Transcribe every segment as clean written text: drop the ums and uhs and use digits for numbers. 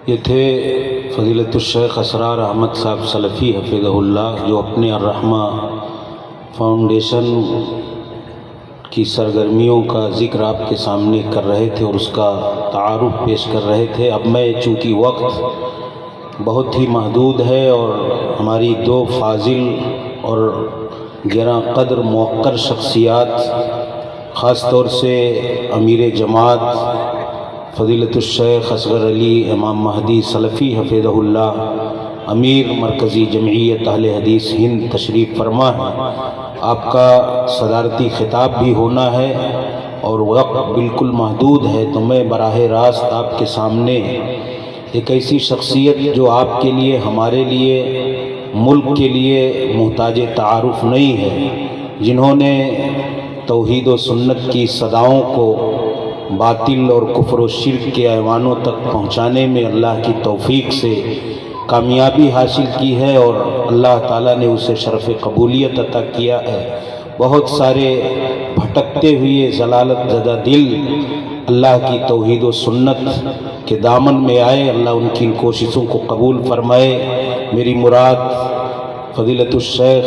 یہ تھے فضیلت الشیخ اسرار احمد صاحب سلفی حفظہ اللہ، جو اپنے الرحمہ فاؤنڈیشن کی سرگرمیوں کا ذکر آپ کے سامنے کر رہے تھے اور اس کا تعارف پیش کر رہے تھے۔ اب میں چونکہ وقت بہت ہی محدود ہے اور ہماری دو فاضل اور گراں قدر موقر شخصیات، خاص طور سے امیر جماعت فضیلت الشیخ اصغر علی امام مہدی سلفی حفظہ اللہ، امیر مرکزی جمعیت اہل حدیث ہند تشریف فرما ہے، آپ کا صدارتی خطاب بھی ہونا ہے اور وقت بالکل محدود ہے، تو میں براہ راست آپ کے سامنے ایک ایسی شخصیت جو آپ کے لیے، ہمارے لیے، ملک کے لیے محتاج تعارف نہیں ہے، جنہوں نے توحید و سنت کی صداؤں کو باطل اور کفر و شرک کے ایوانوں تک پہنچانے میں اللہ کی توفیق سے کامیابی حاصل کی ہے اور اللہ تعالیٰ نے اسے شرف قبولیت عطا کیا ہے۔ بہت سارے بھٹکتے ہوئے ضلالت زدہ دل اللہ کی توحید و سنت کے دامن میں آئے، اللہ ان کی کوششوں کو قبول فرمائے۔ میری مراد فضیلت الشیخ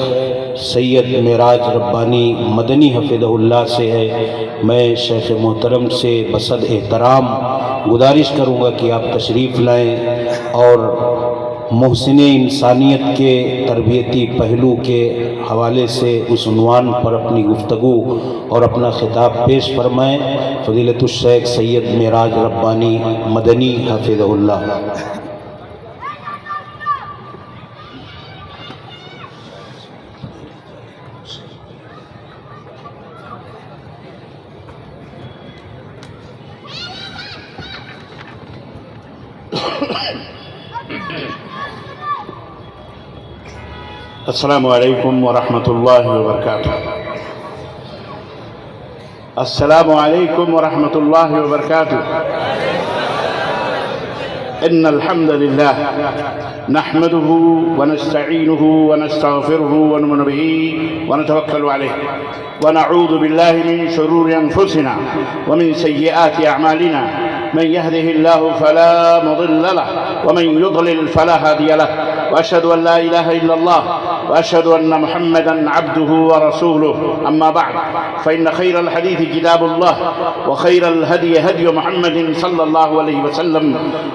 سید معراج ربانی مدنی حفظہ اللہ سے ہے۔ میں شیخ محترم سے بصد احترام گزارش کروں گا کہ آپ تشریف لائیں اور محسن انسانیت کے تربیتی پہلو کے حوالے سے اس عنوان پر اپنی گفتگو اور اپنا خطاب پیش فرمائیں۔ فضیلت الشیخ سید معراج ربانی مدنی حفظہ اللہ۔ السلام علیکم ورحمۃ اللہ وبرکاتہ۔ السلام علیکم ورحمۃ اللہ وبرکاتہ۔ ان الحمد للہ نحمده ونستعینه ونستغفره ونؤمن به ونتوکل علیہ ونعوذ باللہ من شرور انفسنا ومن سیئات اعمالنا، من يهده الله فلا مضل له ومن يضلل فلا هادي له، واشهد ان لا اله الا الله واشهد ان محمدا عبده ورسوله، اما بعد فان خير الحديث كتاب الله وخير الهدي هدي محمد صلى الله عليه وسلم،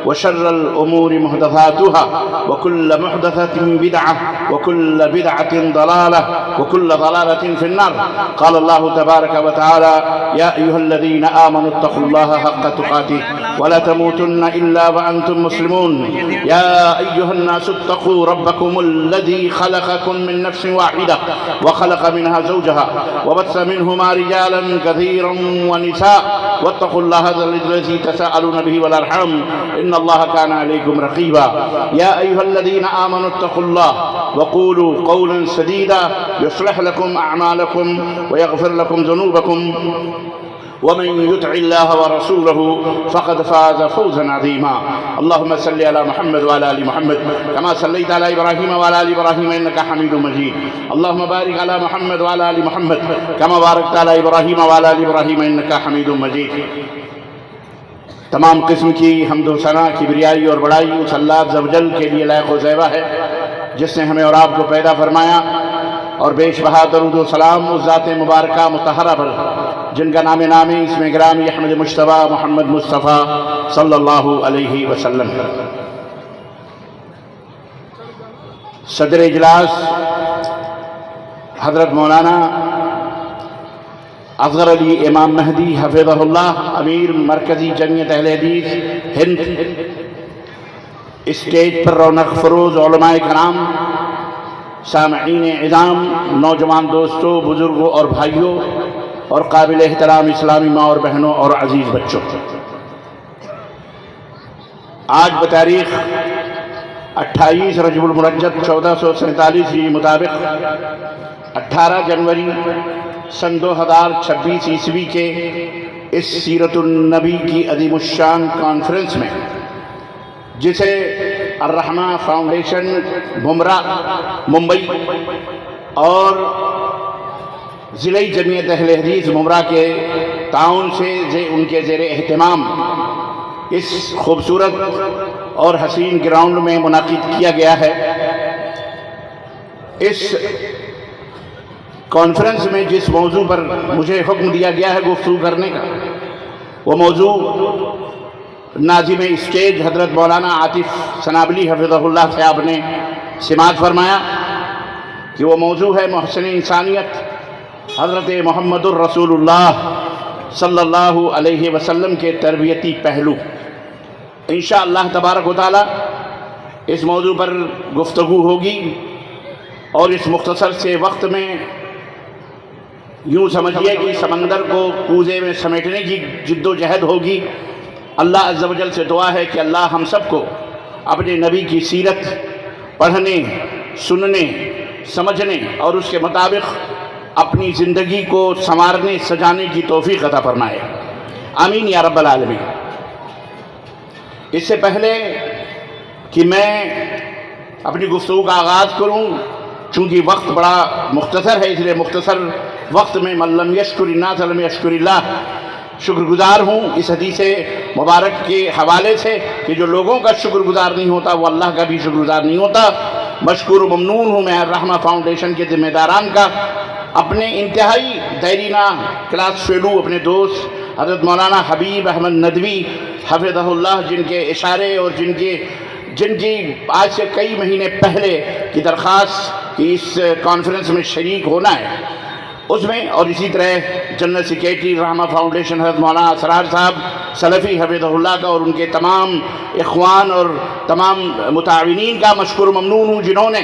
وشر الامور محدثاتها وكل محدثة بدعة وكل بدعة ضلالة وكل ضلالة في النار۔ قال الله تبارك وتعالى: يا ايها الذين آمنوا اتقوا الله حق تقاته ولا تموتن الا وانتم مسلمون، يا ايها الناس اتقوا ربكم الذي خلقكم من نفس واحدة وخلق منها زوجها وبث منهما رجالا كثيرا ونساء، واتقوا الله الذي تساءلون به والارحام ان الله كان عليكم رقيبا، يا ايها الذين آمنوا اتقوا الله وقولوا قولا سديدا يصلح لكم اعمالكم ويغفر لكم ذنوبكم، ومن يطع الله ورسوله فقد فاز فوزا عظيما۔ اللهم صل على محمد وعلى ال محمد كما صليت على ابراهيم وعلى ال ابراهيم انك حميد مجيد، اللهم بارك على محمد وعلى ال محمد كما باركت على ابراهيم وعلى ال ابراهيم انك حميد مجيد۔ تمام قسم کی حمد و ثنا، کبریائی اور بڑائی اس اللہ عز و جل کے لیے لائق و زیبا ہے جس نے ہمیں اور آپ کو پیدا فرمایا، اور بیش بہا درود و سلام اس ذات مبارکہ مطہرہ پر جن کا نام نامی اس میں گرامی احمد مجتبیٰ محمد مصطفیٰ صلی اللہ علیہ وسلم ہے۔ صدر اجلاس حضرت مولانا اصغر علی امام مہدی حفظہ اللہ، امیر مرکزی جمعیت اہل حدیث ہند، اسٹیج پر رونق فروز علماء کرام، سامعین اعظام، نوجوان دوستوں، بزرگوں اور بھائیوں، اور قابل احترام اسلامی ماں اور بہنوں اور عزیز بچوں، آج بتاریخ 28 رجب المرجب 1447 مطابق 18 جنوری سن 2026 عیسوی کے اس سیرت النبی کی عظیم الشان کانفرنس میں، جسے الرحمہ فاؤنڈیشن بمرا ممبئی اور ضلع جمعیت اہل حدیث ممرا کے تعاون سے ان کے زیر اہتمام اس خوبصورت اور حسین گراؤنڈ میں منعقد کیا گیا ہے۔ اس کانفرنس میں جس موضوع پر مجھے حکم دیا گیا ہے گفتگو کرنے کا، وہ موضوع ناظم اسٹیج حضرت مولانا عاطف سنابلی حفظہ اللہ صاحب نے سماعت فرمایا کہ وہ موضوع ہے محسن انسانیت حضرت محمد الرسول اللہ صلی اللہ علیہ وسلم کے تربیتی پہلو۔ انشاءاللہ تبارک و تعالی اس موضوع پر گفتگو ہوگی، اور اس مختصر سے وقت میں یوں سمجھیے کہ سمندر کو کوزے میں سمیٹنے کی جد و جہد ہوگی۔ اللہ عز و جل سے دعا ہے کہ اللہ ہم سب کو اپنے نبی کی سیرت پڑھنے، سننے، سمجھنے اور اس کے مطابق اپنی زندگی کو سنوارنے سجانے کی توفیق عطا فرمائے، آمین یا رب العالمین۔ اس سے پہلے کہ میں اپنی گفتگو کا آغاز کروں، چونکہ وقت بڑا مختصر ہے، اس لیے مختصر وقت میں من لم یشکر الناس لم یشکر اللہ، شکر گزار ہوں اس حدیث مبارک کے حوالے سے کہ جو لوگوں کا شکر گزار نہیں ہوتا وہ اللہ کا بھی شکر گزار نہیں ہوتا۔ مشکور و ممنون ہوں میں الرحمہ فاؤنڈیشن کے ذمہ داران کا، اپنے انتہائی دیرینہ کلاس فیلو اپنے دوست حضرت مولانا حبیب احمد ندوی حفظہ اللہ، جن کے اشارے اور جن کی آج سے کئی مہینے پہلے کی درخواست کہ اس کانفرنس میں شریک ہونا ہے اس میں، اور اسی طرح جنرل سیکریٹری رحمہ فاؤنڈیشن حضرت مولانا اسرار صاحب سلفی حفظہ اللہ کا، اور ان کے تمام اخوان اور تمام متعاونین کا مشکور ممنون ہوں جنہوں نے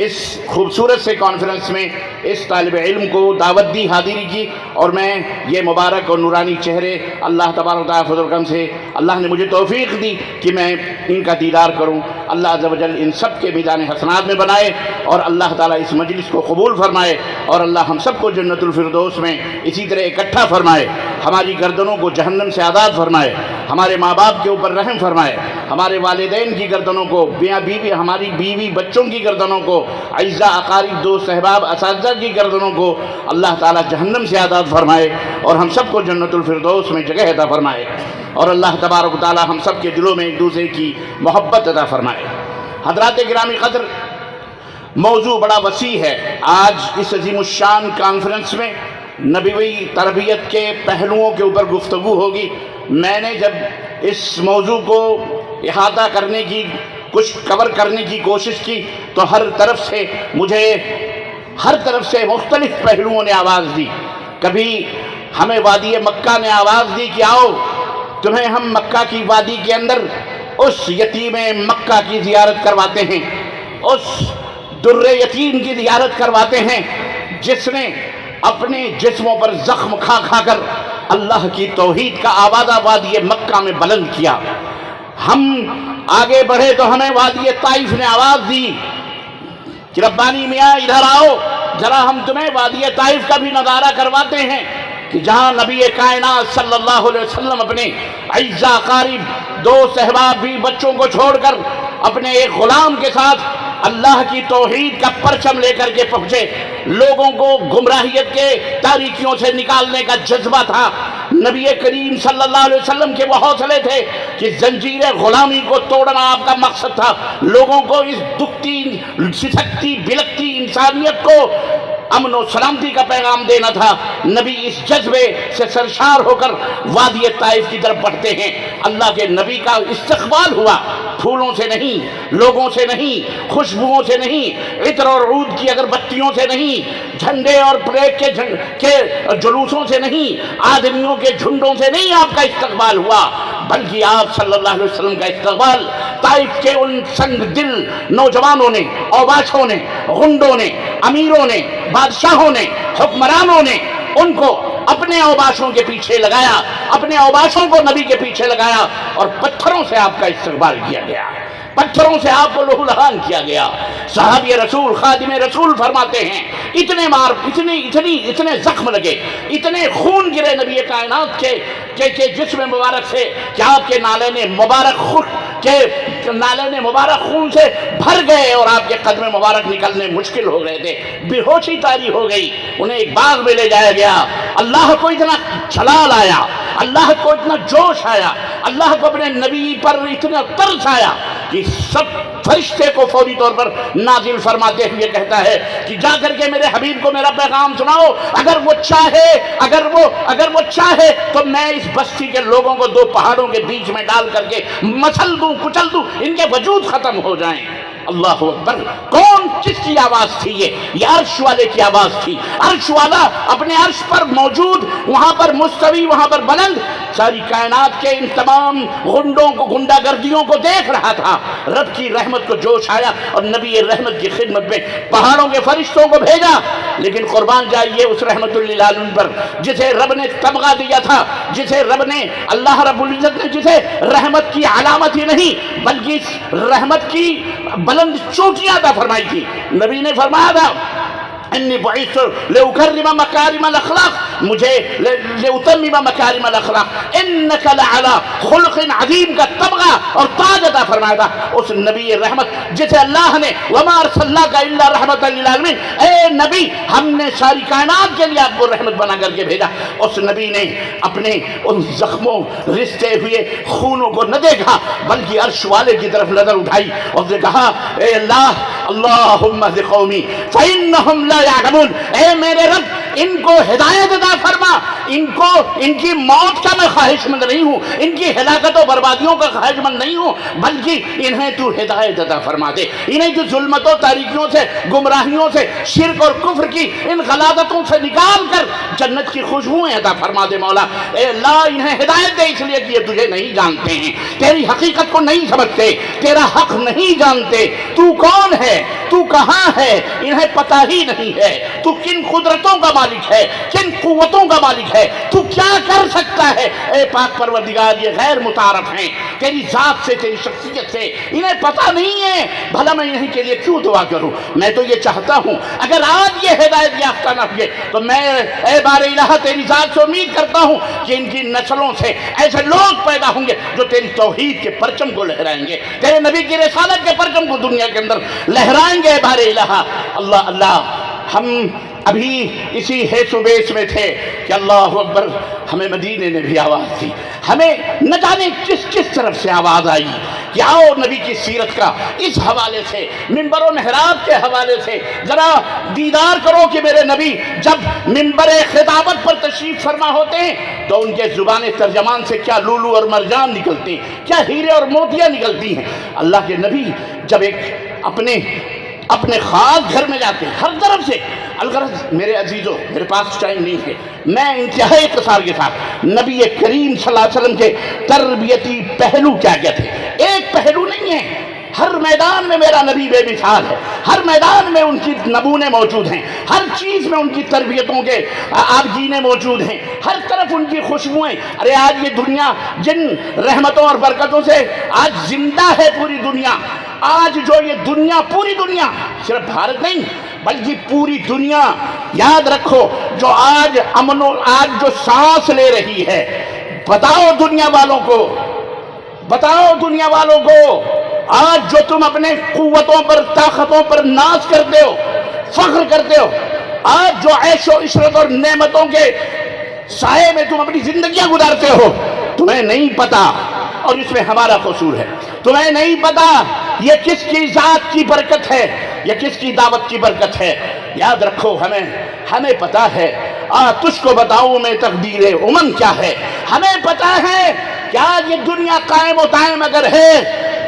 اس خوبصورت سے کانفرنس میں اس طالب علم کو دعوت دی، حاضری کی، اور میں یہ مبارک اور نورانی چہرے اللہ تبارک و تعالیٰ فضل و کرم سے اللہ نے مجھے توفیق دی کہ میں ان کا دیدار کروں۔ اللہ عز و جل ان سب کے میزان حسنات میں بنائے، اور اللہ تعالیٰ اس مجلس کو قبول فرمائے، اور اللہ ہم سب کو جنت الفردوس میں اسی طرح اکٹھا فرمائے، ہماری گردنوں کو جہنم سے آزاد فرمائے، ہمارے ماں باپ کے اوپر رحم فرمائے، ہمارے والدین کی گردنوں کو، میاں بیوی، ہماری بیوی بچوں کی گردنوں کو، اعزاء اقارب دوست احباب اساتذہ کی گردنوں کو اللہ تعالیٰ جہنم سے آزاد فرمائے، اور ہم سب کو جنت الفردوس میں جگہ عطا فرمائے، اور اللہ تبارک و تعالیٰ ہم سب کے دلوں میں ایک دوسرے کی محبت عطا فرمائے۔ حضرات گرامی قدر، موضوع بڑا وسیع ہے۔ آج اس عظیم الشان کانفرنس میں نبوی تربیت کے پہلوؤں کے اوپر گفتگو ہوگی۔ میں نے جب اس موضوع کو احاطہ کرنے کی، کچھ کور کرنے کی کوشش کی تو ہر طرف سے مختلف پہلوؤں نے آواز دی۔ کبھی ہمیں وادی مکہ نے آواز دی کہ آؤ تمہیں ہم مکہ کی وادی کے اندر اس یتیم مکہ کی زیارت کرواتے ہیں، اس در یتیم کی زیارت کرواتے ہیں جس نے اپنے جسموں پر زخم کھا کھا کر اللہ کی توحید کا آوازہ وادی مکہ میں بلند کیا۔ ہم آگے بڑھے تو ہمیں وادی طائف نے آواز دی کہ ربانی میاں ادھر آؤ، ذرا ہم تمہیں وادی طائف کا بھی نظارہ کرواتے ہیں کہ جہاں نبی کائنات صلی اللہ علیہ وسلم اپنے اعزاء اقارب دوست احباب بھی بچوں کو چھوڑ کر اپنے ایک غلام کے ساتھ اللہ کی توحید کا پرچم لے کر کے پہنچے۔ لوگوں کو گمراہیت کے تاریکیوں سے نکالنے کا جذبہ تھا۔ نبی کریم صلی اللہ علیہ وسلم کے وہ حوصلے تھے کہ زنجیر غلامی کو توڑنا آپ کا مقصد تھا، لوگوں کو اس دکھتی سسکتی بلکتی انسانیت کو امن و سلامتی کا پیغام دینا تھا۔ نبی اس جذبے سے سرشار ہو کر وادی طائف کی طرف بڑھتے ہیں۔ اللہ کے نبی کا استقبال ہوا، پھولوں سے نہیں، لوگوں سے نہیں، خوشبوؤں سے نہیں، عطر اور عود کی اگربتیوں سے نہیں، جھنڈے اور پلیٹ کے جلوسوں سے نہیں، آدمیوں کے جھنڈوں سے نہیں آپ کا استقبال ہوا، بلکہ آپ صلی اللہ علیہ وسلم کا استقبال طائف کے ان سنگ دل نوجوانوں نے، اوباشوں نے، غنڈوں نے، امیروں نے، بادشاہوں نے، حکمرانوں نے ان کو اپنے اوباشوں کے پیچھے لگایا، اپنے اوباشوں کو نبی کے پیچھے لگایا، اور پتھروں سے آپ کا استقبال کیا گیا، پتھروں سے آپ کو لہو لہان کیا گیا۔ صحابی رسول خادم رسول فرماتے ہیں اتنے زخم لگے، اتنے خون گرے نبی کائنات کے جسم مبارک سے کہ آپ کے نالے نے مبارک کہ نالے مبارک خون سے بھر گئے اور آپ کے قدم مبارک نکلنے مشکل ہو گئے تھے، بے ہوشی طاری ہو گئی، انہیں ایک باغ میں لے جایا گیا۔ اللہ کو اتنا جلال آیا، اللہ کو اتنا جوش آیا، اللہ کو اپنے نبی پر اتنا ترس آیا کہ سب فرشتے کو فوری طور پر نازل فرماتے ہوئے کہتا ہے کہ جا کر کے میرے حبیب کو میرا پیغام سناؤ، اگر وہ چاہے تو میں اس بستی کے لوگوں کو دو پہاڑوں کے بیچ میں ڈال کر کے مچل دوں، کچل دوں، ان کے وجود ختم ہو جائیں۔ اللہ اکبر! کون کس کی آواز تھی؟ یہ عرش والے کی آواز تھی۔ عرش والا اپنے عرش پر موجود، وہاں پر مستوی، وہاں پر بلند، ساری کائنات کے ان تمام غنڈوں کو، غنڈہ گردیوں کو دیکھ رہا تھا۔ رب کی رحمت کو جوش آیا اور نبی رحمت کی خدمت میں پہاڑوں کے فرشتوں کو بھیجا۔ لیکن قربان جائیے اس رحمت للعالمین پر جسے رب نے تمغہ دیا تھا، جسے رب نے، اللہ رب العزت نے جسے رحمت کی علامت ہی نہیں بلکہ رحمت کی بلند چوٹیاں عطا فرمائی تھی۔ نبی نے فرمایا تھا انی بعثت لأکرم مکارم الاخلاق، مجھے لأتمم مکارم الاخلاق، انک لعلی خلق عظیم کا تمغہ اور تاج عطا فرمایا تھا اس نبی رحمت جسے اللہ نے وما ارسلناک الا رحمت للعالمین، اے نبی ہم نے ساری کائنات کے لیے آپ کو رحمت بنا کر کے بھیجا۔ اس نبی نے اپنے ان زخموں، رستے ہوئے خونوں کو نہ دیکھا بلکہ عرش والے کی طرف نظر اٹھائی اور نے کہا اے اللہ، اللہم اہد قومی فإنہم لا یعلمون، اے میرے رب ان کو ہدایت عطا فرما، ان کی موت کا میں خواہش مند نہیں ہوں، ان کی ہلاکت و بربادیوں کا خواہش مند نہیں ہوں، بلکہ انہیں تو ہدایت عطا فرما دے، انہیں جو ظلمتوں، تاریکیوں سے، گمراہیوں سے، شرک اور کفر کی ان غلاظتوں سے نکال کر جنت کی خوشبوئیں عطا فرما دے مولا۔ اے اللہ انہیں ہدایت دے، اس لیے کہ یہ تجھے نہیں جانتے ہیں، تیری حقیقت کو نہیں سمجھتے، تیرا حق نہیں جانتے، تو کون ہے، تو کہاں ہے، انہیں پتہ ہی نہیں ہے، تو کن قدرتوں کا مالک ہے، کن قوتوں کا مالک ہے، تو کیا کر سکتا ہے۔ اے پاک پروردگار یہ غیر متعارف ہیں تیری ذات سے، تیری شخصیت سے، انہیں پتہ نہیں ہے، بھلا میں انہیں کے لیے کیوں دعا کروں۔ میں تو یہ چاہتا ہوں اگر آج یہ ہدایت یافتہ نہ ہوئے تو میں اے بار الہ تیری ذات سے امید کرتا ہوں کہ ان کی نسلوں سے ایسے لوگ پیدا ہوں گے جو تیری توحید کے پرچم کو لہرائیں گے، تیرے نبی کی رسالت کے پرچم کو دنیا کے اندر لہرائیں گے۔ بار الہ اللہ اللہ، ہم ابھی اسی حیث و بیس میں تھے کہ اللہ اکبر، ہمیں مدینے نے بھی آواز دی، ہمیں نہ جانے کس کس طرف سے آواز آئی کہ آؤ نبی کی سیرت کا اس حوالے سے، منبر و محراب کے حوالے سے ذرا دیدار کرو کہ میرے نبی جب منبر خطابت پر تشریف فرما ہوتے ہیں تو ان کے زبان ترجمان سے کیا لولو اور مرجان نکلتے ہیں، کیا ہیرے اور موتیاں نکلتی ہیں۔ اللہ کے نبی جب ایک اپنے خاص گھر میں جاتے ہیں ہر طرف سے، الغرض میرے عزیزوں میرے پاس ٹائم نہیں ہے، میں انتہائی اختصار کے ساتھ نبی کریم صلی اللہ علیہ وسلم کے تربیتی پہلو کیا کیا تھے، ایک پہلو نہیں ہے، ہر میدان میں میرا نبی بے مثال ہے، ہر میدان میں ان کی نمونے موجود ہیں، ہر چیز میں ان کی تربیتوں کے آبگینے موجود ہیں، ہر طرف ان کی خوشبوئیں۔ ارے آج یہ دنیا جن رحمتوں اور برکتوں سے آج زندہ ہے پوری دنیا، آج جو یہ دنیا، پوری دنیا، صرف بھارت نہیں بلکہ پوری دنیا، یاد رکھو جو آج امن و آج جو سانس لے رہی ہے، بتاؤ دنیا والوں کو آج جو تم اپنے قوتوں پر، طاقتوں پر ناز کرتے ہو، فخر کرتے ہو، آج جو عیش و عشرت اور نعمتوں کے سائے میں تم اپنی زندگیاں گزارتے ہو، تمہیں نہیں پتا، اور اس میں ہمارا قصور ہے، تمہیں نہیں پتا یہ کس کی ذات کی برکت ہے، یہ کس کی دعوت کی برکت ہے۔ یاد رکھو ہمیں پتا ہے، تجھ کو بتاؤں میں تقدیر امم کیا ہے، ہمیں پتا ہے کہ آج یہ دنیا قائم و دائم اگر ہے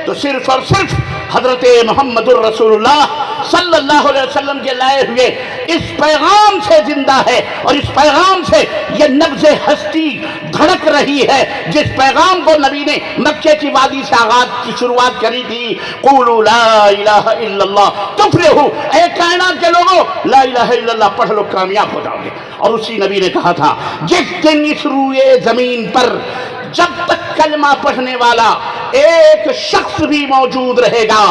تو صرف اور صرف حضرت محمد الرسول اللہ صلی اللہ علیہ وسلم کے لائے ہوئے اس پیغام سے زندہ ہے، اور اس پیغام سے یہ نبض ہستی دھڑک رہی ہے، جس پیغام کو نبی نے مکے کی وادی سے آغاز کی شروعات کری تھی، قولوا لا الہ الا اللہ تفلحوا، اے کائنات کے لوگوں لا الہ الا اللہ پڑھ لو کامیاب ہو جاؤ گے۔ اور اسی نبی نے کہا تھا جس دن اس روئے زمین پر جب تک کلمہ پڑھنے والا ایک شخص بھی موجود رہے گا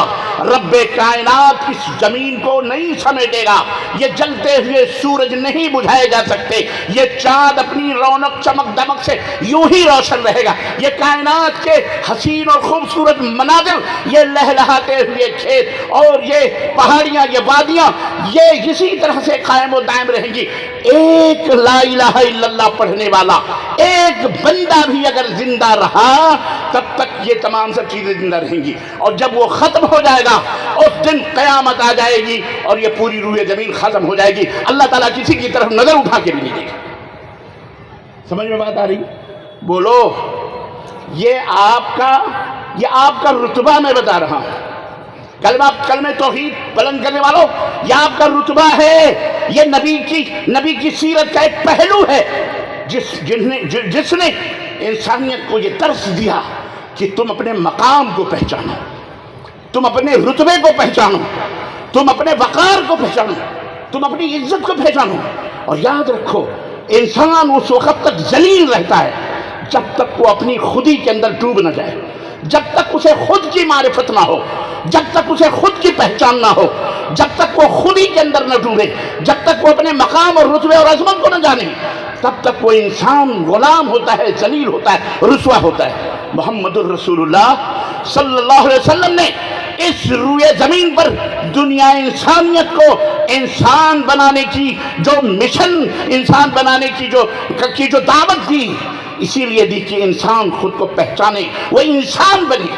رب کائنات اس زمین کو نہیں سمیٹے گا. یہ جلتے ہوئے سورج نہیں بجھائے جا سکتے. یہ چاند اپنی رونق چمک دمک سے یوں ہی روشن رہے گا. یہ کائنات کے حسین اور خوبصورت مناظر، یہ لہلہاتے ہوئے کھیت اور یہ پہاڑیاں، یہ وادیاں، یہ اسی طرح سے قائم و دائم رہیں گی. ایک لا الہ الا اللہ پڑھنے والا ایک بندہ بھی اگر زندہ رہا تب تک یہ تمام سب چیزیں زندہ رہیں گی. اور جب وہ ختم ہو جائے گا اس دن قیامت آ جائے گی اور یہ پوری روئے زمین ختم ہو جائے گی. اللہ تعالیٰ کسی کی طرف نظر اٹھا کے بھی نہیں دے گا. سمجھ میں بات آ رہی؟ بولو. یہ آپ کا رتبہ میں بتا رہا ہوں. کلمہ توحید بلند کرنے والوں، یہ آپ کا رتبہ ہے. یہ نبی کی سیرت کا ایک پہلو ہے جس نے انسانیت کو یہ درس دیا کہ تم اپنے مقام کو پہچانو، تم اپنے رتبے کو پہچانو، تم اپنے وقار کو پہچانو، تم اپنی عزت کو پہچانو. اور یاد رکھو انسان اس وقت تک ذلیل رہتا ہے جب تک وہ اپنی خودی کے اندر ڈوب نہ جائے، جب تک اسے خود کی معرفت نہ ہو، جب تک اسے خود کی پہچان نہ ہو، جب تک وہ خودی کے اندر نہ ڈوبے، جب تک وہ اپنے مقام اور رتبے اور عظمت کو نہ جانے، تب تک وہ انسان غلام ہوتا ہے، ذلیل ہوتا ہے، رسوا ہوتا ہے. محمد الرسول اللہ صلی اللہ علیہ وسلم نے اس روئے زمین پر دنیا انسانیت کو انسان بنانے کی جو مشن، انسان بنانے کی جو دعوت دی، اسی لیے دی کہ انسان خود کو پہچانے، وہ انسان بنے.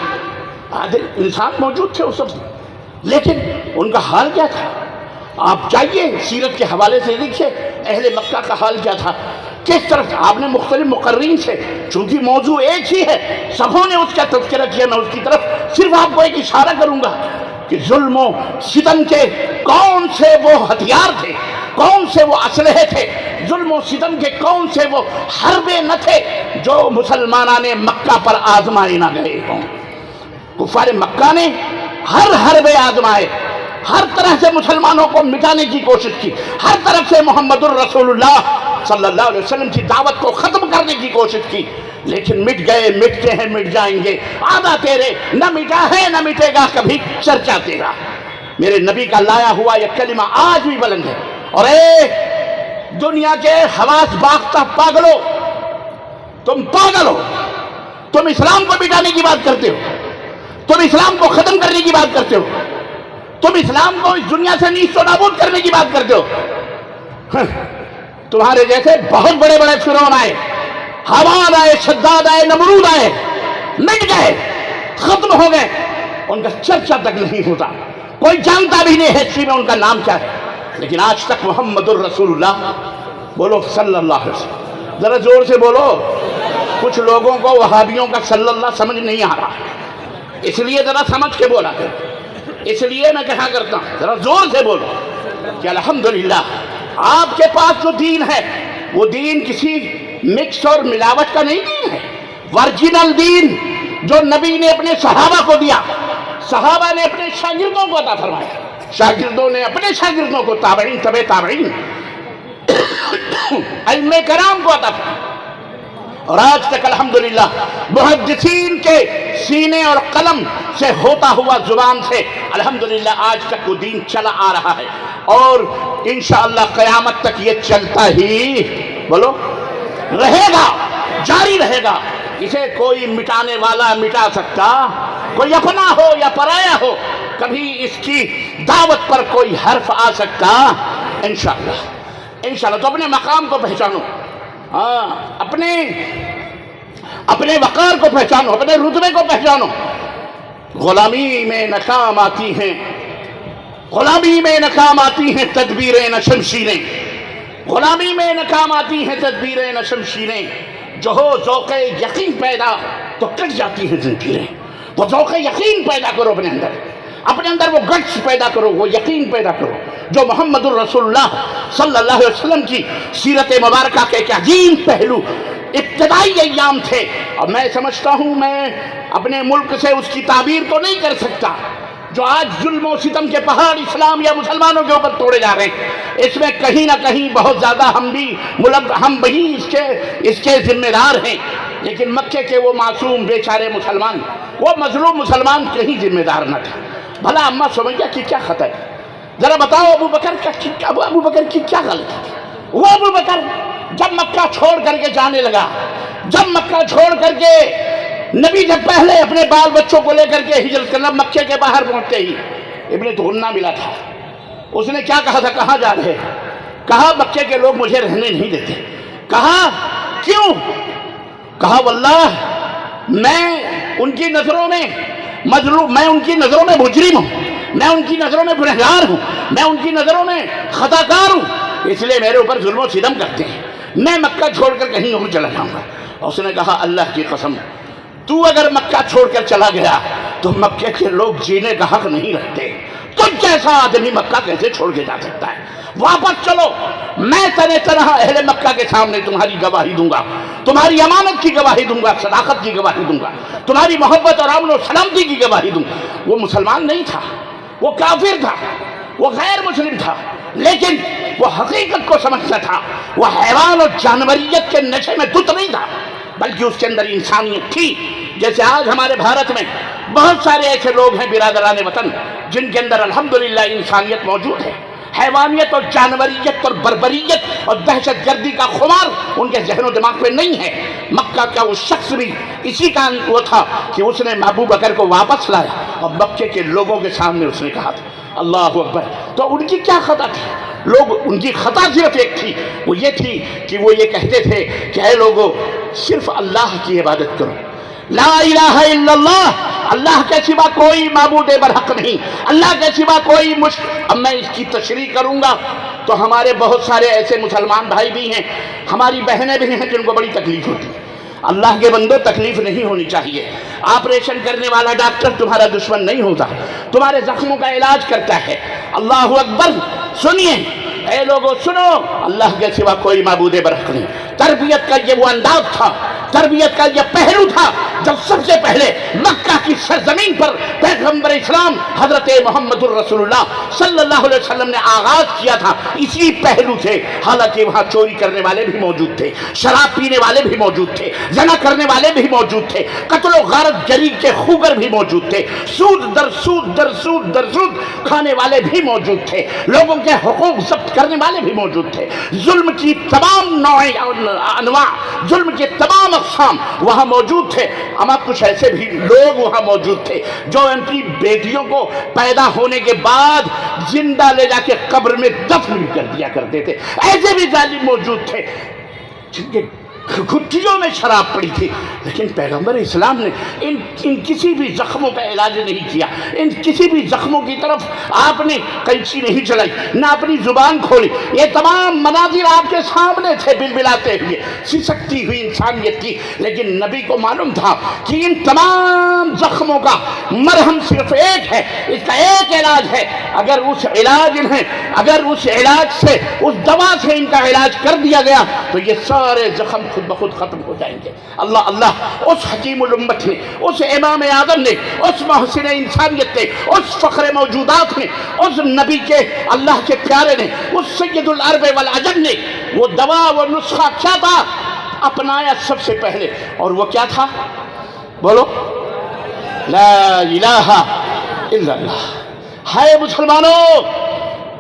انسان موجود تھے اس وقت، لیکن ان کا حال کیا تھا؟ آپ جائیے سیرت کے حوالے سے دیکھیے اہل مکہ کا حال کیا تھا. کس طرح آپ نے مختلف مقررین سے، چونکہ موضوع ایک ہی ہے، سبوں نے اس کا تذکرہ کیا. میں اس کی طرف صرف آپ کو ایک اشارہ کروں گا کہ ظلم و ستم کے کون سے وہ ہتھیار تھے، کون سے وہ اسلحے تھے، ظلم و ستم کے کون سے وہ حربے نہ تھے جو مسلمانان مکہ پر آزمائے نہ گئے ہوں. کفار مکہ نے ہر حربے آزمائے، ہر طرح سے مسلمانوں کو مٹانے کی کوشش کی، ہر طرف سے محمد الرسول اللہ صلی اللہ علیہ وسلم کی دعوت کو ختم کرنے کی کوشش کی، لیکن مٹ گئے، مٹتے ہیں، مٹ جائیں گے. آدھا تیرے، نہ مٹا ہے نہ مٹے گا کبھی چرچا تیرا. میرے نبی کا لایا ہوا یہ کلمہ آج بھی بلند ہے. اور اے دنیا کے حواس باختہ پاگلو، تم پاگل ہو. تم اسلام کو مٹانے کی بات کرتے ہو، تم اسلام کو ختم کرنے کی بات کرتے ہو، تم اسلام کو اس دنیا سے نیست و نابود کرنے کی بات کرتے ہو. تمہارے جیسے بہت بڑے بڑے فرعون آئے، حامان آئے، شداد آئے، نمرود آئے، مٹ گئے، ختم ہو گئے. ان کا چرچا تک نہیں ہوتا، کوئی جانتا بھی نہیں ہسٹری میں ان کا نام کیا ہے. لیکن آج تک محمد الرسول اللہ، بولو صلی اللہ علیہ وسلم، ذرا زور سے بولو. کچھ لوگوں کو وہابیوں کا صلی اللہ سمجھ نہیں آ رہا، اس لیے ذرا سمجھ کے بولا کرو. اس لیے میں کہا کرتا ہوں ذرا زور سے بولو کہ الحمدللہ آپ کے پاس جو دین ہے وہ دین کسی مکس اور ملاوٹ کا نہیں دین ہے. ورجنل دین جو نبی نے اپنے صحابہ کو دیا، صحابہ نے اپنے شاگردوں کو عطا فرمایا، شاگردوں نے اپنے شاگردوں کو، تابعین تبع تابعین ائمہ کرام کو عطا فرمایا. اور آج تک الحمدللہ محدثین کے سینے اور قلم سے ہوتا ہوا زبان سے الحمدللہ آج تک وہ دین چلا آ رہا ہے. اور انشاءاللہ قیامت تک یہ چلتا ہی، بولو، رہے گا، جاری رہے گا. اسے کوئی مٹانے والا مٹا سکتا، کوئی اپنا ہو یا پرایا ہو، کبھی اس کی دعوت پر کوئی حرف آ سکتا؟ انشاءاللہ. تو اپنے مقام کو پہچانو، اپنے وقار کو پہچانو، اپنے رتبے کو پہچانو. غلامی میں ناکام آتی ہیں، غلامی میں ناکام آتی ہیں تدبیریں نہ شمشیریں، غلامی میں ناکام آتی ہیں تدبیریں نہ شمشیریں. جو ہو ذوق یقین پیدا تو کٹ جاتی ہیں زنجیریں. وہ ذوق یقین پیدا کرو اپنے اندر وہ گٹس پیدا کرو، وہ یقین پیدا کرو جو محمد الرسول اللہ صلی اللہ علیہ وسلم کی سیرت مبارکہ کے ایک عظیم پہلو ابتدائی ایام تھے. اور میں سمجھتا ہوں میں اپنے ملک سے اس کی تعبیر تو نہیں کر سکتا جو آج ظلم و ستم کے پہاڑ اسلام یا مسلمانوں کے اوپر توڑے جا رہے ہیں. اس میں کہیں نہ کہیں بہت زیادہ ہم بھی اس کے ذمہ دار ہیں. لیکن مکے کے وہ معصوم بیچارے مسلمان، وہ مظلوم مسلمان کہیں ذمہ دار نہ تھے۔ بھلا اماں سمیہ کی کیا خطا ہے؟ ذرا بتاؤ ابو بکر کی کیا غلطی تھی؟ وہ ابو بکر جب مکہ چھوڑ کر کے جانے لگا، جب مکہ چھوڑ کر کے نبی جب پہلے اپنے بال بچوں کو لے کر کے ہجرت کرنا، مکے کے باہر پہنچتے ہی ابن دغنہ ملا تھا۔ اس نے کیا کہا تھا؟ کہاں جا رہے؟ کہا مکے کے لوگ مجھے رہنے نہیں دیتے۔ کہا کیوں؟ کہا واللہ میں ان کی نظروں میں مظلوم، میں ان کی نظروں میں مجرم ہوں، میں ان کی نظروں میں گنہگار ہوں، میں ان کی نظروں میں خطا کار ہوں، اس لیے میرے اوپر ظلم و ستم کرتے ہیں، میں مکہ چھوڑ کر کہیں اور چلا جاؤں گا۔ اس نے کہا اللہ کی قسم، تو اگر مکہ چھوڑ کر چلا گیا تو مکے کے لوگ جینے کا حق نہیں رکھتے، تم جیسا آدمی مکہ کیسے چھوڑ کے جا سکتا ہے؟ واپس چلو، میں تنہا اہل مکہ کے سامنے تمہاری گواہی دوں گا، تمہاری امانت کی گواہی دوں گا، صداقت کی گواہی دوں گا، تمہاری محبت اور امن و سلامتی کی گواہی دوں گا۔ وہ مسلمان نہیں تھا، وہ کافر تھا، وہ غیر مسلم تھا، لیکن وہ حقیقت کو سمجھتا تھا، وہ حیوان اور جانوریت کے نشے میں دھت نہیں تھا، بلکہ اس کے اندر انسانیت تھی۔ جیسے آج ہمارے بھارت میں بہت سارے ایسے لوگ ہیں برادران وطن جن کے اندر الحمدللہ انسانیت موجود ہے، حیوانیت اور جانوریت اور بربریت اور دہشت گردی کا خمار ان کے ذہن و دماغ میں نہیں ہے۔ مکہ کا وہ شخص بھی اسی کا وہ تھا کہ اس نے ابو بکر کو واپس لایا اور مکے کے لوگوں کے سامنے اس نے کہا تھا اللہ اکبر۔ تو ان کی کیا خطا تھی؟ ان کی خطا صرف ایک تھی، وہ یہ تھی کہ وہ یہ کہتے تھے کہ اے لوگوں صرف اللہ کی عبادت کرو، لا الہ الا اللہ، اللہ کے سوا کوئی معبود برحق نہیں، اللہ کے سوا کوئی اب میں اس کی تشریح کروں گا تو ہمارے بہت سارے ایسے مسلمان بھائی بھی ہیں، ہماری بہنیں بھی ہیں جن کو بڑی تکلیف ہوتی ہے۔ اللہ کے بندو تکلیف نہیں ہونی چاہیے۔ آپریشن کرنے والا ڈاکٹر تمہارا دشمن نہیں ہوتا، تمہارے زخموں کا علاج کرتا ہے۔ اللہ اکبر۔ سنیے اے لوگوں سنو، اللہ کے سوا کوئی معبود برحق نہیں۔ تربیت کا یہ وہ انداز تھا، تربیت کا یہ پہلو تھا جب سب سے پہلے مکہ کی سرزمین پر پیغمبر اسلام حضرت محمد الرسول اللہ صلی اللہ علیہ وسلم نے آغاز کیا تھا، اسی پہلو سے۔ حالانکہ وہاں چوری کرنے والے بھی موجود تھے، شراب پینے والے بھی موجود تھے، زنا کرنے والے بھی موجود تھے، قتل و غارت گری کے خوگر بھی موجود تھے، سود در سود در سود در سود کھانے والے بھی موجود تھے، لوگوں کے حقوق ضبط کرنے والے بھی موجود تھے، ظلم کی تمام انواع، ظلم کے تمام اقسام وہاں موجود تھے۔ اما کچھ ایسے بھی لوگ وہاں موجود تھے جو ان کی بیٹیوں کو پیدا ہونے کے بعد زندہ لے جا کے قبر میں دفن بھی کر دیا کرتے تھے۔ ایسے بھی ظالم موجود تھے جن کے گھٹیوں میں شراب پڑی تھی، لیکن پیغمبر اسلام نے ان کسی بھی زخموں کا علاج نہیں کیا، ان کسی بھی زخموں کی طرف آپ نے قینچی نہیں چلائی، نہ اپنی زبان کھولی۔ یہ تمام مناظر آپ کے سامنے تھے بلبلاتے ہوئے، سسکتی ہوئی انسانیت کی، لیکن نبی کو معلوم تھا کہ ان تمام زخموں کا مرہم صرف ایک ہے، اس کا ایک علاج ہے۔ اگر اس علاج سے، اس دوا سے ان کا علاج کر دیا گیا تو یہ سارے زخم خود بخود ختم ہو جائیں گے۔ اللہ اللہ، اس حکیم الامت نے، اس امام اعظم نے، اس محسن انسانیت نے، اس فخر موجودات نے، اس نبی کے اللہ کے پیارے نے، اس سید العرب والعجم نے وہ دوا، وہ نسخہ کیا تھا اپنایا سب سے پہلے، اور وہ کیا تھا؟ بولو، لا الہ الا اللہ۔ ہے مسلمانوں،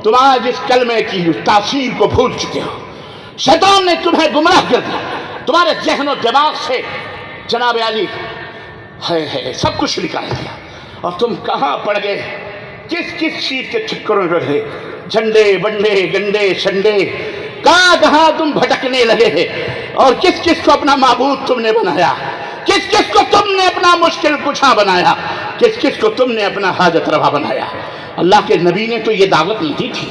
تم آج اس کلمے کی تاثیر کو بھول چکے ہو، شیطان نے تمہیں گمراہ کر دیا، تمہارے ذہن و دماغ سے جناب علی ہے سب کچھ نکال دیا، اور تم کہاں پڑ گئے، کس چیز کے چکروں میں رہے، جھنڈے بنڈے گنڈے شنڈے، کہاں تم بھٹکنے لگے ہیں، اور کس کو اپنا معبود تم نے بنایا، کس کو تم نے اپنا مشکل کشا بنایا، کس کو تم نے اپنا حاجت روا بنایا۔ اللہ کے نبی نے تو یہ دعوت نہیں دی تھی،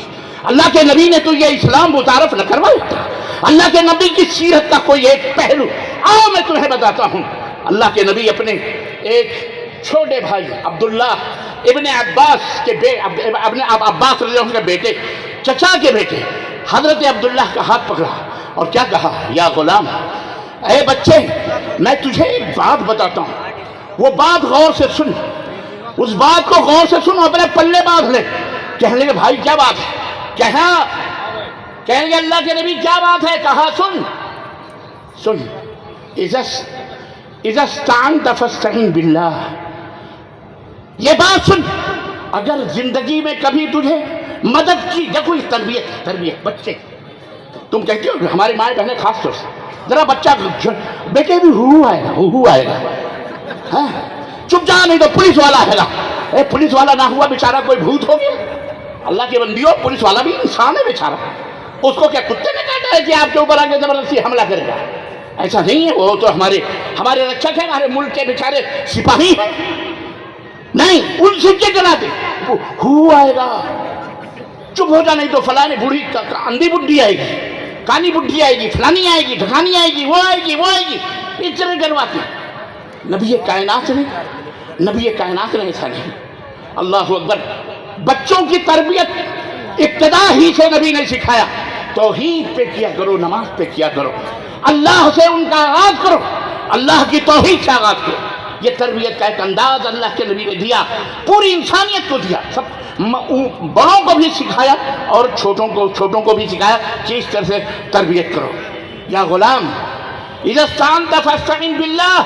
اللہ کے نبی نے تو یہ اسلام متعارف نہ کروایا تھا، اللہ کے نبی کی سیرت کا کوئی ایک پہلو آؤ میں تمہیں بتاتا ہوں۔ اللہ کے نبی اپنے ایک چھوٹے بھائی عبداللہ ابن عباس کے ابن عباس رضی اللہ عنہ کے بیٹے، چچا کے بیٹے حضرت عبداللہ کا ہاتھ پکڑا اور کیا کہا؟ یا غلام، اے بچے، میں تجھے ایک بات بتاتا ہوں، وہ بات غور سے سن، اس بات کو غور سے سن، اپنے پلے باندھ لے۔ کہنے لگے بھائی کیا بات ہے؟ کہیں گے اللہ کے نبی کیا بات ہے؟ کہا سن، اذا استعنت فاستعن باللہ. یہ بات سن، اگر زندگی میں کبھی تجھے مدد کی، دیکھو یہ تربیت بچے، تم کہتے ہو ہماری مائیں بہنیں خاص طور سے، ذرا بچہ بیٹے بھی ہو آئے گا، ہاں چپ جا نہیں تو پولیس والا آئے گا. اے پولیس والا نہ ہوا بیچارہ کوئی بھوت ہو گیا. اللہ کے بندیوں، پولیس والا بھی انسان ہے بیچارہ، اس کو کیا کتے نے کہا ہے کہ آپ کے اوپر آ کے زبردستی حملہ کرے گا؟ ایسا نہیں ہے، وہ تو ہمارے رکشک ہیں، ہمارے ملک کے بیچارے سپاہی ہیں. نہیں، ان سے کیا کراتے؟ ہو آئے گا، چپ ہو جا نہیں تو فلاں بوڑھی اندھی بڈھی آئے گی، کانی بڈھی آئے گی، فلانی آئے گی، ڈھکانی آئے گی، وہ آئے گی، اس طرح ڈرواتے. نبی کائنات نے ایسا نہیں. اللہ اکبر. بچوں کی تربیت ابتدا ہی سے نبی نے سکھایا، توحید پہ کیا کرو، نماز پہ کیا کرو، اللہ سے ان کا آغاز کرو، اللہ کی توحید سے آغاز کرو. یہ تربیت کا ایک انداز اللہ کے نبی نے دیا، پوری انسانیت کو دیا. سب بڑوں کو بھی سکھایا اور چھوٹوں کو بھی سکھایا کہ اس طرح سے تربیت کرو. یا غلام اذا استعنت فاستعن باللہ،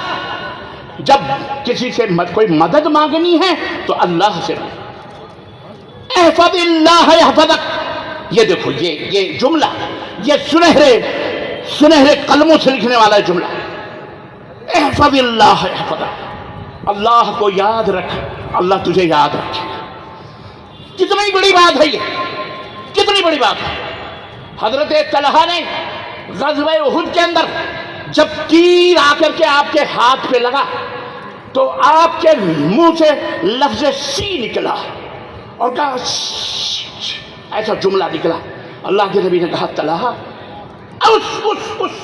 جب کسی سے کوئی مدد مانگنی ہے تو اللہ سے مانگو. احفظ اللہ یحفظک. یہ دیکھو یہ جملہ، یہ سنہرے قلموں سے لکھنے والا جملہ. احفظ اللہ یحفظک، اللہ کو یاد رکھ، اللہ تجھے یاد رکھے. کتنی بڑی بات ہے یہ، کتنی بڑی بات ہے. حضرت طلحہ نے غزوہ احد کے اندر جب تیر آ کر کے آپ کے ہاتھ پہ لگا تو آپ کے منہ سے لفظ سی نکلا اور کہا ایسا جملہ نکلا. اللہ کے نبی نے کہا طلحہ اس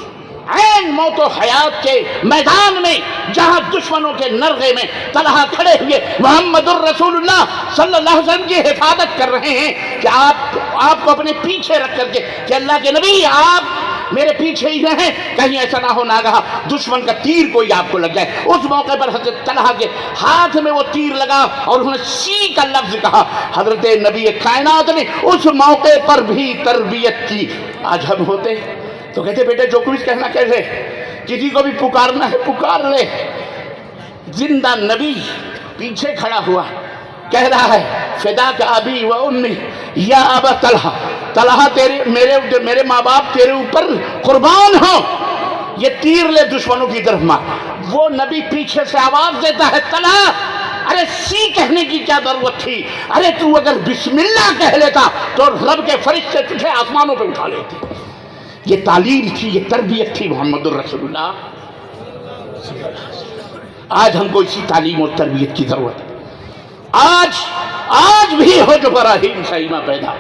عین موت و حیات کے میدان میں جہاں دشمنوں کے نرغے میں طلحہ کھڑے ہوئے محمد الرسول اللہ صلی اللہ علیہ وسلم کی حفاظت کر رہے ہیں کہ آپ کو اپنے پیچھے رکھ کر کے کہ اللہ کے نبی آپ میرے پیچھے ہی رہیں، کہیں ایسا نہ ہو ناگہاں دشمن کا تیر کوئی آپ کو لگ جائے. اس موقع پر حضرت طلحہ کے ہاتھ میں وہ تیر لگا اور انہوں نے سی کا لفظ کہا. حضرت نبی کائنات نے اس موقع پر بھی تربیت کی. آج ہم ہوتے تو کہتے بیٹے جو کچھ کہنا کہہ لے، کسی کو بھی پکارنا ہے پکار لے. زندہ نبی پیچھے کھڑا ہوا کہہ رہا ہے فداک ابی و امی یا ابا طلحہ، طلحہ میرے ماں باپ تیرے اوپر قربان ہو، یہ تیر لے دشمنوں کی طرف مار. وہ نبی پیچھے سے آواز دیتا ہے طلحہ ارے سی کہنے کی کیا ضرورت تھی، ارے تو اگر بسم اللہ کہہ لیتا تو رب کے فرشتے تجھے آسمانوں پہ اٹھا لیتے. یہ تعلیم تھی، یہ تربیت تھی محمد الرسول اللہ. آج ہم کو اسی تعلیم اور تربیت کی ضرورت ہے. آج بھی ہو جو براہیم سائمہ پیدا،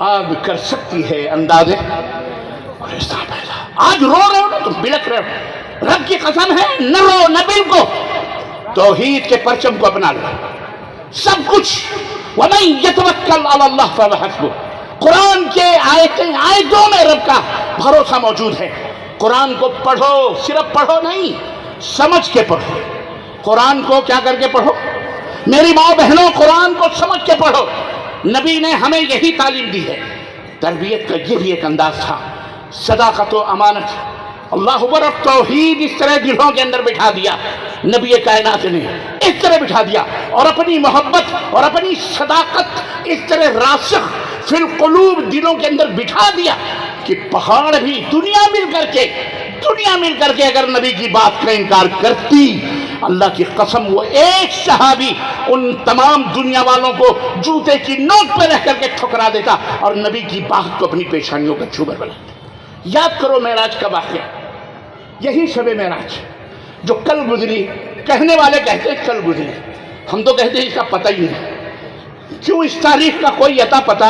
آگ کر سکتی ہے اندازے اور ایسا پیدا. آج رو رہے ہو نا تم، بلک رہے ہو، رب کی قسم ہے نہ رو نہ بلکو، توحید کے پرچم کو اپنا لو. سب کچھ وَمَن يَتَوَكَّلْ عَلَى اللَّهِ فَهُوَ حَسْبُهُ. قرآن کے آیتوں میں رب کا بھروسہ موجود ہے. قرآن کو پڑھو، صرف پڑھو نہیں، سمجھ کے پڑھو. قرآن کو کیا کر کے پڑھو؟ میری ماں بہنوں، قرآن کو سمجھ کے پڑھو. نبی نے ہمیں یہی تعلیم دی ہے. تربیت کا یہ بھی ایک انداز تھا، صداقت و امانت. اللہ اکبر. توحید اس طرح دلوں کے اندر بٹھا دیا نبی کائنات نے، اس طرح بٹھا دیا، اور اپنی محبت اور اپنی صداقت اس طرح راسخ فی القلوب دلوں کے اندر بٹھا دیا کہ پہاڑ بھی دنیا مل کر کے اگر نبی کی بات کا انکار کرتی، اللہ کی قسم وہ ایک صحابی ان تمام دنیا والوں کو جوتے کی نوک پہ رہ کر کے ٹھکرا دیتا اور نبی کی بات کو اپنی پیشانیوں کا چھوبر بنا دیتا. یاد کرو معراج کا واقعہ، یہی شب معراج جو کل گزری. کہنے والے کہتے ہیں کل گزری، ہم تو کہتے ہیں اس کا پتہ ہی نہیں. کیوں اس تاریخ کا کوئی عطا پتہ؟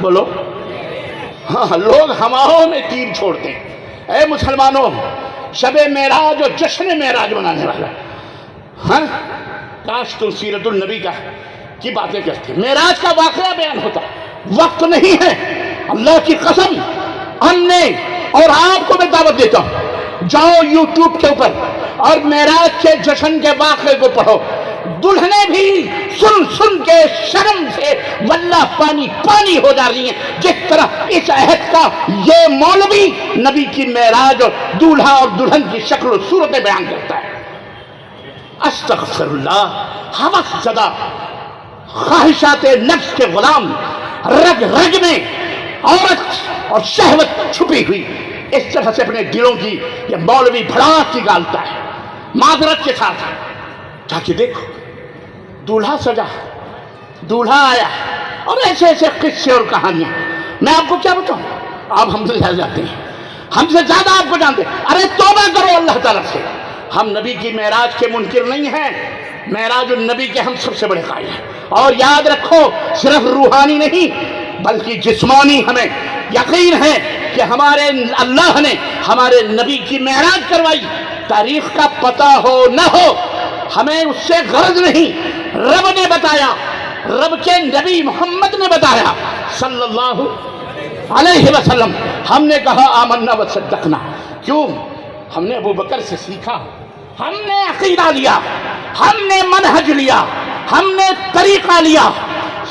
بولو. ہاں، لوگ ہواؤں میں تیر چھوڑتے ہیں. اے مسلمانوں، شب معراج اور جشن معراج منانے والا، ہاں کاش تم سیرت النبی کی باتیں کرتے. معراج کا واقعہ بیان ہوتا، وقت نہیں ہے. اللہ کی قسم ہم نے اور آپ کو میں دعوت دیتا ہوں، جاؤ یوٹیوب کے اوپر اور معراج کے جشن کے واقعے کو پڑھو. دلہنیں بھی سن سن کے شرم سے واللہ پانی پانی ہو جا رہی ہیں، جس طرح اس عہد کا یہ مولوی نبی کی معراج اور دولہا اور دلہن کی شکل و صورتیں بیان کرتا ہے۔ استغفر اللہ، ہوس زدہ خواہشات نفس کے غلام، رگ رگ میں عورت اور شہوت چھپی ہوئی، اس طرح سے اپنے دلوں کی یہ مولوی بھڑاس نکالتا ہے معذرت کے ساتھ۔ تاکہ دیکھو دولہا سجا، دولہا آیا، اور ایسے ایسے قصے اور کہانیاں، میں آپ کو کیا بتاؤں، آپ ہم سے زیادہ جانتے ہیں، ہم سے زیادہ آپ کو جانتے ہیں۔ ارے توبہ کرو اللہ تعالیٰ سے، ہم نبی کی معراج کے منکر نہیں ہیں، معراج النبی کے ہم سب سے بڑے قائل ہیں۔ اور یاد رکھو صرف روحانی نہیں بلکہ جسمانی ہمیں یقین ہے کہ ہمارے اللہ نے ہمارے نبی کی معراج کروائی۔ تاریخ کا پتہ ہو نہ ہو ہمیں اس سے غرض نہیں، رب نے بتایا، رب کے نبی محمد نے بتایا صلی اللہ علیہ وسلم۔ ہم نے کہا آمنا وصدقنا، کیوں؟ ہم نے ابو بکر سے سیکھا، ہم نے عقیدہ لیا، ہم نے منہج لیا، ہم نے طریقہ لیا۔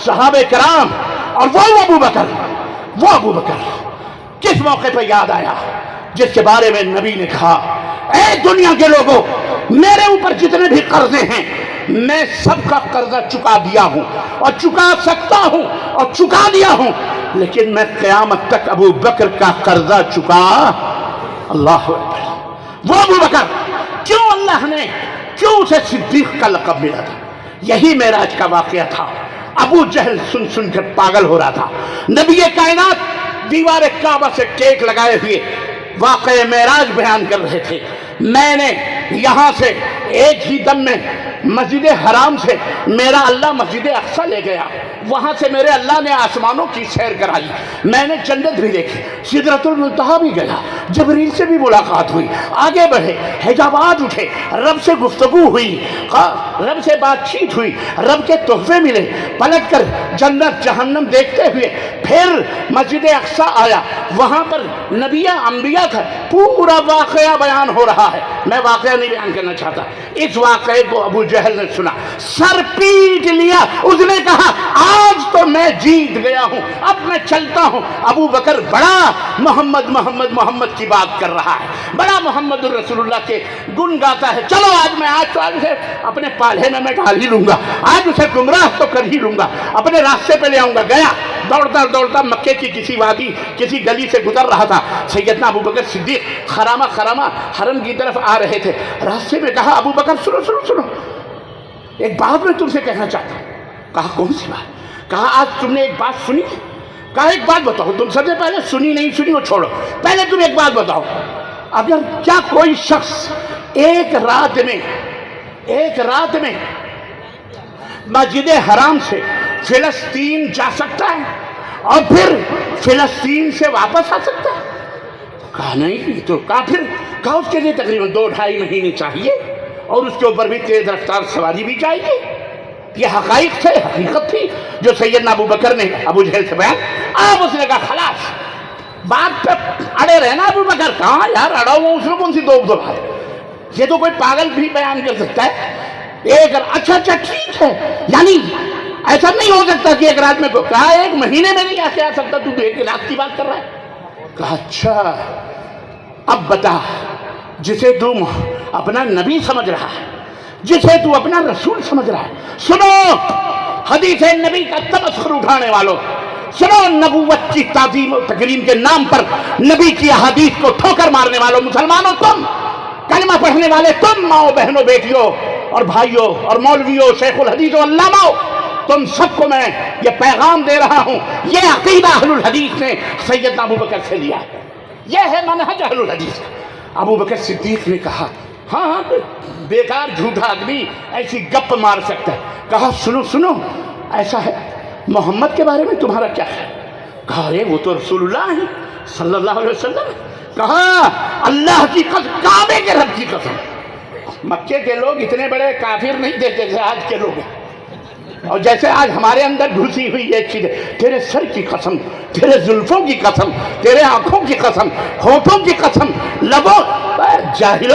صحابہ کرام اور وہ ابو بکر کس موقع پہ یاد آیا جس کے بارے میں نبی نے کہا اے دنیا کے لوگوں، میرے اوپر جتنے بھی قرضے ہیں میں سب کا قرضہ چکا دیا ہوں اور چکا سکتا ہوں اور چکا دیا ہوں، لیکن میں قیامت تک ابو بکر کا قرضہ چکا۔ اللہ اکبر، وہ ابو بکر، کیوں اللہ نے کیوں اسے صدیق کا لقب ملا تھا؟ یہی معراج کا واقعہ تھا۔ ابو جہل سن سن کر پاگل ہو رہا تھا، نبی کائنات دیوار کعبہ سے ٹیک لگائے ہوئے واقعہ معراج بیان کر رہے تھے۔ میں نے یہاں سے ایک ہی دم میں مسجد حرام سے میرا اللہ مسجد اقصی لے گیا، وہاں سے میرے اللہ نے آسمانوں کی سیر کرائی، میں نے جنت بھی دیکھی، سدرۃ المنتہا بھی گیا، جبریل سے بھی ملاقات ہوئی، آگے بڑھے، حجابات اٹھے، رب سے گفتگو ہوئی، رب سے بات چیت ہوئی، رب کے تحفے ملے، پلٹ کر جنت جہنم دیکھتے ہوئے پھر مسجد اقصی آیا، وہاں پر نبیاں انبیاء کا پورا واقعہ بیان ہو رہا ہے۔ میں واقعہ نہیں بیان کرنا چاہتا، اس واقعے کو ابو جہل نے سنا، سر پیٹ لیا، اس نے کہا آج تو میں جیت گیا ہوں، اب میں چلتا ہوں۔ ابو بکر بڑا محمد محمد محمد کی بات کر رہا ہے، بڑا محمد الرسول اللہ کے گن گاتا ہے، چلو آج تو اسے اپنے پالے میں ڈال ہی لوں گا، آج اسے گمراہ تو کر ہی لوں گا، اپنے راستے پہ لے آؤں گا۔ گیا دوڑتا مکے کی کسی وادی کسی گلی سے گزر رہا تھا، سیدنا ابو بکر صدیق خرامہ حرم کی طرف آ رہے تھے، راستے میں کہا ابو بکر سنو، ایک بات میں تم سے کہنا چاہتا ہوں۔ کہا کون سی بات؟ کہا آج تم نے ایک بات سنی؟ کہا ایک بات بتاؤ، تم سب سے پہلے سنی نہیں سنی وہ چھوڑو، پہلے تم ایک بات بتاؤ، اگر کیا کوئی شخص ایک رات میں مسجد حرام سے فلسطین جا سکتا ہے اور پھر فلسطین سے واپس آ سکتا ہے؟ کہا نہیں، تو کافر۔ کہا اس کے لیے تقریباً 2-2.5 مہینے چاہیے اور اس کے اوپر بھی تیز رفتار سواری بھی چاہیے۔ یہ حقائق تھے، حقیقت تھی جو سیدنا ابو بکر نے ابو جہل سے بیان۔ اب اس نے کہا خلاص، بات پہ اڑے رہنا ابو بکر۔ کہاں یار اڑا ہوا، اس میں کون سی دو بات؟ یہ تو کوئی پاگل بھی بیان کر سکتا ہے۔ اچھا ٹھیک ہے، یعنی ایسا نہیں ہو سکتا کہ ایک رات میں، کہا 1 مہینے میں نہیں ایسے آ سکتا، تو 1 رات کی بات کر رہا ہے۔ کہا اچھا اب بتا، جسے تم اپنا نبی سمجھ رہا ہے، جسے تو اپنا رسول سمجھ رہا ہے، سنو حدیث نبی کا تمسخر اٹھانے والوں، سنو نبوت کی تعظیم و تکریم کے نام پر نبی کی احادیث کو ٹھوکر مارنے والوں، مسلمانوں تم، کلمہ پڑھنے والے تم، ماؤں بہنوں بیٹیوں اور بھائیوں اور مولویوں، شیخ الحدیث و علماء، تم سب کو میں یہ پیغام دے رہا ہوں، یہ عقیدہ اہل الحدیث نے سیدنا ابو بکر سے لیا ہے، یہ ہے منہج اہل الحدیث۔ ابو بکر صدیق نے کہا ہاں بیکار جھوٹا آدمی ایسی گپ مار سکتا ہے۔ کہا سنو ایسا ہے، محمد کے بارے میں تمہارا کیا ہے؟ کہا وہ تو رسول اللہ ہے صلی اللہ علیہ وسلم۔ کہا اللہ کی قسم، کعبے کے رب کی قسم، مکے کے لوگ اتنے بڑے کافر نہیں تھے جیسے آج کے لوگ ہیں، اور جیسے آج ہمارے اندر گھسی ہوئی ایک چیز ہے، تیرے سر کی قسم، تیرے زلفوں کی قسم، تیرے آنکھوں کی قسم، ہونٹوں کی قسم، لبوں، جاہلو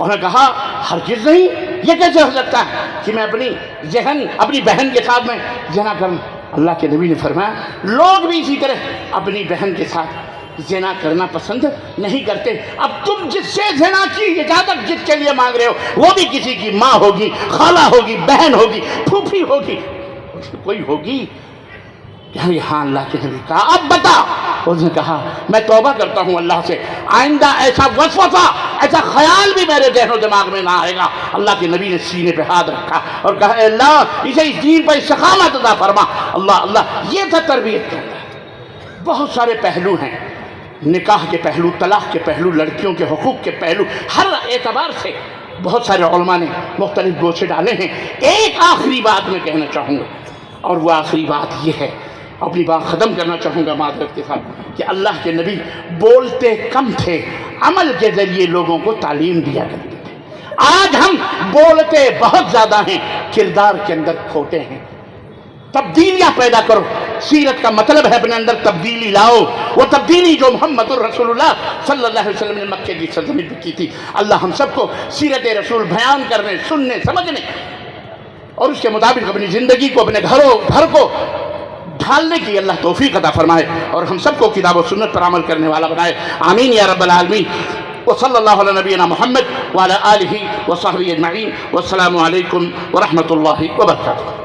انہوں نے کہا ہرگز نہیں، یہ کیسے ہو سکتا ہے کہ میں اپنی بہن کے ساتھ میں زنا کروں؟ اللہ کے نبی نے فرمایا لوگ بھی اسی طرح اپنی بہن کے ساتھ زنا کرنا پسند نہیں کرتے۔ اب تم جس سے زنا کی اجازت جس کے لیے مانگ رہے ہو وہ بھی کسی کی ماں ہوگی، خالہ ہوگی، بہن ہوگی، پھوپھی ہوگی، کوئی ہوگی۔ ہاں اللہ کے نبی کہا اب بتا۔ اس نے کہا میں توبہ کرتا ہوں اللہ سے، آئندہ ایسا وسوسہ، ایسا خیال بھی میرے ذہن و دماغ میں نہ آئے گا۔ اللہ کے نبی نے سینے پہ ہاتھ رکھا اور کہا اے اللہ اسے اس دین پر استقامت عطا فرما۔ اللہ یہ تھا تربیت کا۔ بہت سارے پہلو ہیں، نکاح کے پہلو، طلاق کے پہلو، لڑکیوں کے حقوق کے پہلو، ہر اعتبار سے بہت سارے علماء نے مختلف گوشے ڈالے ہیں۔ ایک آخری بات میں کہنا چاہوں گا، اور وہ آخری بات یہ ہے، اپنی بات ختم کرنا چاہوں گا معذرت کے ساتھ، کہ اللہ کے نبی بولتے کم تھے، عمل کے ذریعے لوگوں کو تعلیم دیا کرتے تھے۔ آج ہم بولتے بہت زیادہ ہیں، کردار کے اندر کھوٹے ہیں۔ تبدیلیاں پیدا کرو، سیرت کا مطلب ہے اپنے اندر تبدیلی لاؤ، وہ تبدیلی جو محمد الرسول اللہ صلی اللہ علیہ وسلم نے مکے کی سرزمین پہ کی تھی۔ اللہ ہم سب کو سیرت رسول بیان کرنے، سننے، سمجھنے اور اس کے مطابق اپنی زندگی کو، اپنے گھر کو ڈھالنے کی اللہ توفیق عطا فرمائے، اور ہم سب کو کتاب و سنت پر عمل کرنے والا بنائے، آمین یا رب العالمین۔ وصلی اللہ علی نبینا محمد وعلی آلہ وصحبہ اجمعین، والسلام علیکم ورحمۃ اللہ وبرکاتہ۔